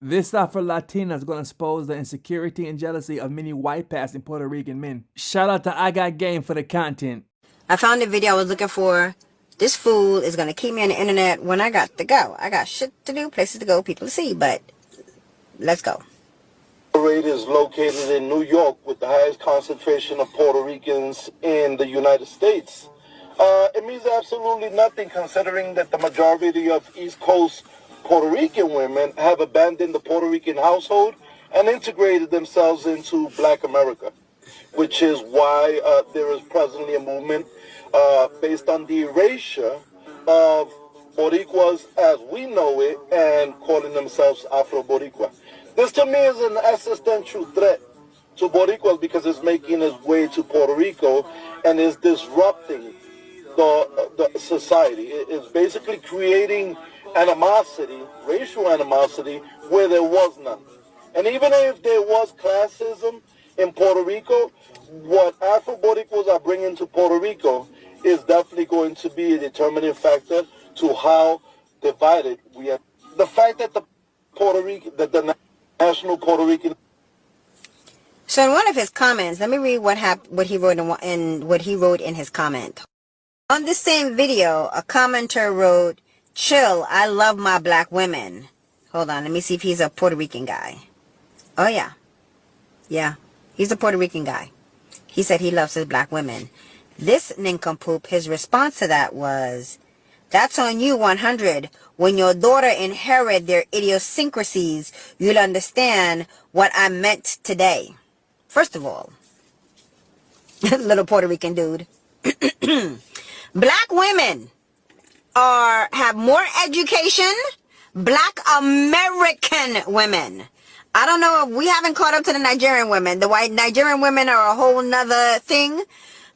This Afro-Latina is going to expose the insecurity and jealousy of many white-passing Puerto Rican men. Shout out to I Got Game for the content. I found the video I was looking for. This fool is going to keep me on the internet when I got to go. I got shit to do, places to go, people to see, but let's go. Rate is located in New York with the highest concentration of Puerto Ricans in the United States. It means absolutely nothing considering that the majority of East Coast Puerto Rican women have abandoned the Puerto Rican household and integrated themselves into Black America, which is why there is presently a movement based on the erasure of Boricuas as we know it and calling themselves Afro Boricua. This to me is an existential threat to Boricuas because it's making its way to Puerto Rico and is disrupting the society. It's basically creating animosity, racial animosity, where there was none. And even if there was classism in Puerto Rico, what Afro-Boricuas are bringing to Puerto Rico is definitely going to be a determining factor to how divided we are. The fact that the national Puerto Rican. So in one of his comments, let me read what he wrote in his comment. On this same video, a commenter wrote, "Chill, I love my black women." Hold on, let me see if he's a Puerto Rican guy. Oh yeah. Yeah, he's a Puerto Rican guy. He said he loves his black women. This nincompoop, his response to that was, "That's on you 100. When your daughter inherit their idiosyncrasies, you'll understand what I meant today." First of all, little Puerto Rican dude, black women have more education. Black American women. I don't know if we haven't caught up to the Nigerian women. The white Nigerian women are a whole nother thing.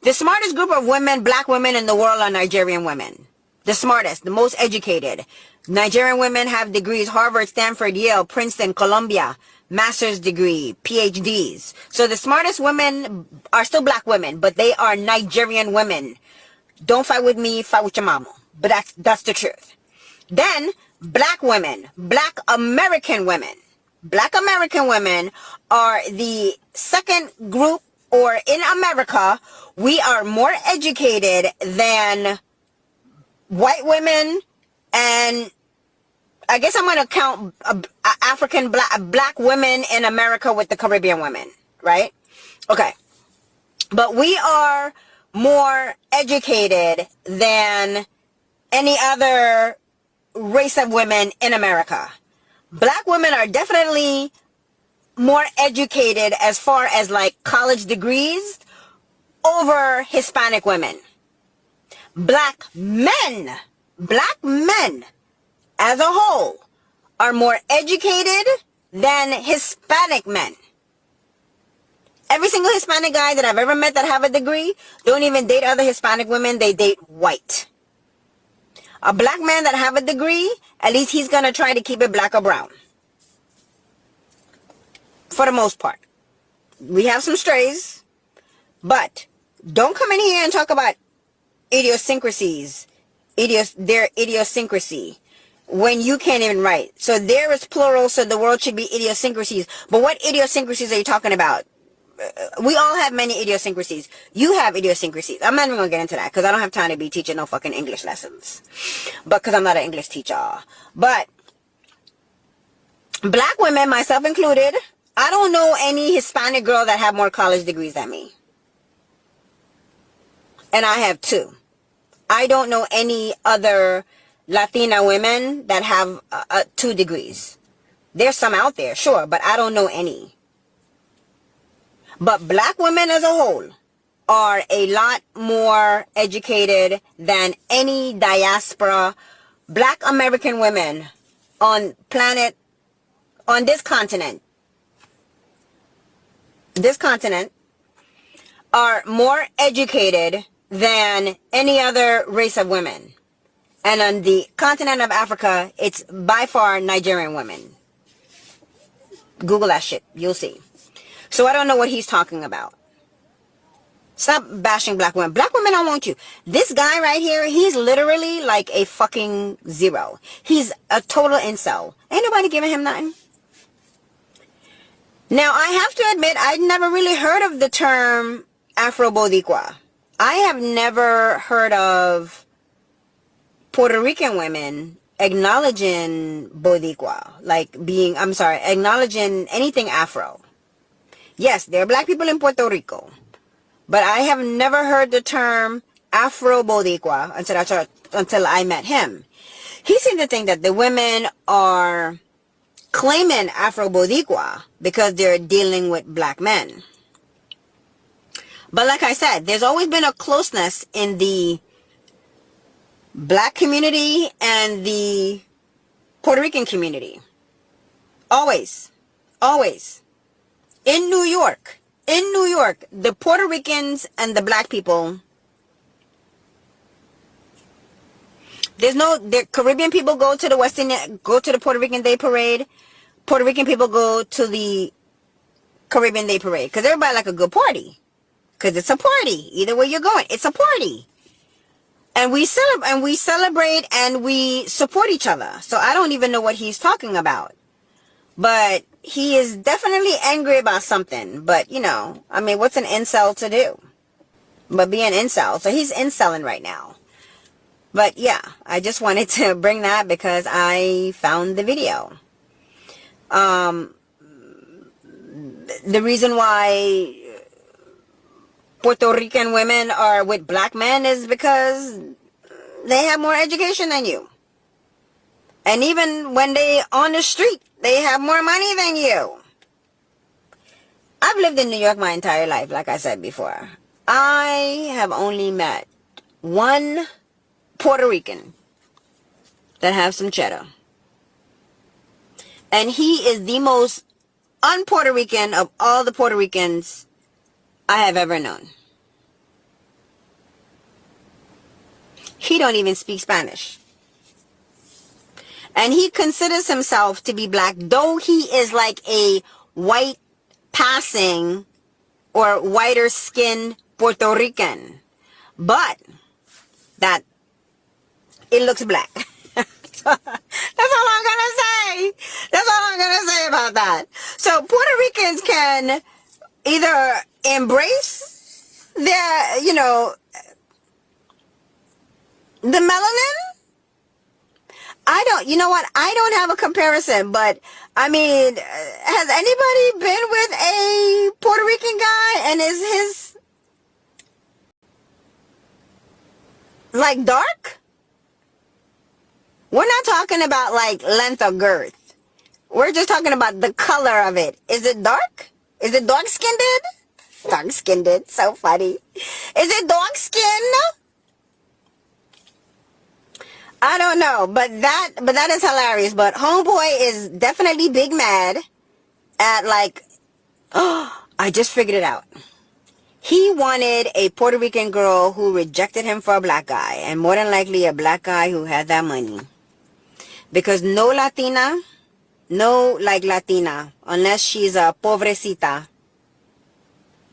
The smartest group of women, black women in the world, are Nigerian women. The smartest, the most educated. Nigerian women have degrees: Harvard, Stanford, Yale, Princeton, Columbia, master's degree, PhDs. So the smartest women are still black women, but they are Nigerian women. Don't fight with me, fight with your mama. But that's the truth. Then, black women, black American women. Black American women are the second group, or in America, we are more educated than white women, and I guess I'm going to count African black women in America with the Caribbean women, right? Okay. But we are more educated than any other race of women in America. Black women are definitely more educated as far as like college degrees over Hispanic women. Black men as a whole are more educated than Hispanic men. Every single Hispanic guy that I've ever met that have a degree don't even date other Hispanic women, they date white. A black man that have a degree, at least he's going to try to keep it black or brown. For the most part. We have some strays, but don't come in here and talk about idiosyncrasies, their idiosyncrasy, when you can't even write. So there is plural, so the world should be idiosyncrasies. But what idiosyncrasies are you talking about? We all have many idiosyncrasies. You have idiosyncrasies. I'm not even going to get into that because I don't have time to be teaching no fucking English lessons. But because I'm not an English teacher. But black women, myself included, I don't know any Hispanic girl that have more college degrees than me. And I have 2. I don't know any other Latina women that have 2 degrees. There's some out there, sure, but I don't know any. But black women as a whole are a lot more educated than any diaspora black American women on this continent. This continent are more educated than any other race of women. And on the continent of Africa, it's by far Nigerian women. Google that shit, you'll see. So I don't know what he's talking about. Stop bashing black women. Black women don't want you. This guy right here, he's literally like a fucking zero. He's a total incel. Ain't nobody giving him nothing. Now, I have to admit, I'd never really heard of the term Afro Boricua. I have never heard of Puerto Rican women acknowledging Boricua, acknowledging anything Afro. Yes, there are black people in Puerto Rico, but I have never heard the term Afro Boricua until I met him. He seemed to think that the women are claiming Afro Boricua because they're dealing with black men. But like I said, there's always been a closeness in the black community and the Puerto Rican community. Always. Always. In New York, the Puerto Ricans and the black people, the Caribbean people go to the Puerto Rican Day Parade. Puerto Rican people go to the Caribbean Day Parade because everybody like a good party. Because it's a party. Either way you're going, it's a party. And we celebrate and we support each other. So I don't even know what he's talking about. But he is definitely angry about something. But, I mean, what's an incel to do? But be an incel. So he's incelling right now. But yeah, I just wanted to bring that because I found the video. The reason why Puerto Rican women are with black men is because they have more education than you. And even when they on the street, they have more money than you. I've lived in New York my entire life, like I said before. I have only met one Puerto Rican that have some cheddar. And he is the most un-Puerto Rican of all the Puerto Ricans I have ever known. He don't even speak Spanish. And he considers himself to be black, though he is like a white passing or whiter skinned Puerto Rican. But that it looks black. That's all I'm gonna say. That's all I'm gonna say about that. So Puerto Ricans can either embrace their, the melanin. I don't have a comparison, but I mean, has anybody been with a Puerto Rican guy and is his like dark? We're not talking about like length or girth. We're just talking about the color of it. Is it dark? Is it dark-skinned? Dark-skinned. So funny. Is it dark-skinned? I don't know, but that is hilarious. But homeboy is definitely big mad at like, oh, I just figured it out. He wanted a Puerto Rican girl who rejected him for a black guy, and more than likely a black guy who had that money. Because no Latina, unless she's a pobrecita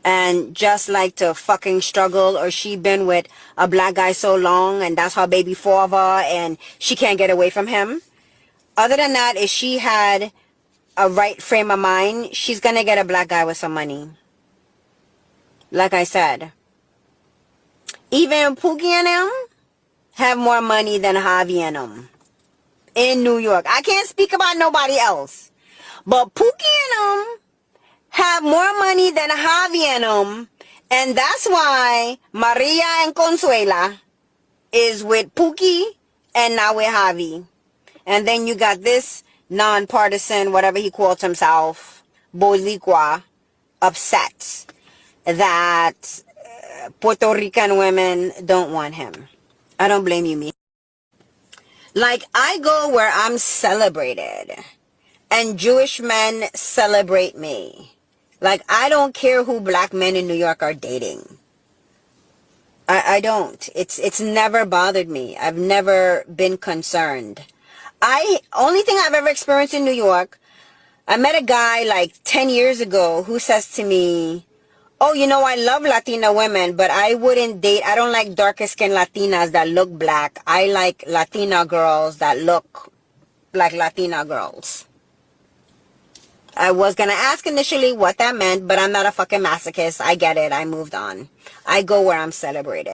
and just like to fucking struggle, or she been with a black guy so long and that's her baby father and she can't get away from him. Other than that, if she had a right frame of mind, she's gonna get a black guy with some money. Like I said, even Pookie and them have more money than Javi and them in New York. I can't speak about nobody else, but Pookie and them have more money than Javi and them, and that's why Maria and Consuela is with Pookie and now with Javi. And then you got this nonpartisan, whatever he calls himself, Boricua, upset that Puerto Rican women don't want him. I don't blame you, me. Like, I go where I'm celebrated, and Jewish men celebrate me. Like, I don't care who black men in New York are dating. I don't. It's never bothered me. I've never been concerned. Only thing I've ever experienced in New York, I met a guy like 10 years ago who says to me, oh, I love Latina women, but I don't like darker skinned Latinas that look black. I like Latina girls that look like Latina girls. I was gonna ask initially what that meant, but I'm not a fucking masochist. I get it. I moved on. I go where I'm celebrated.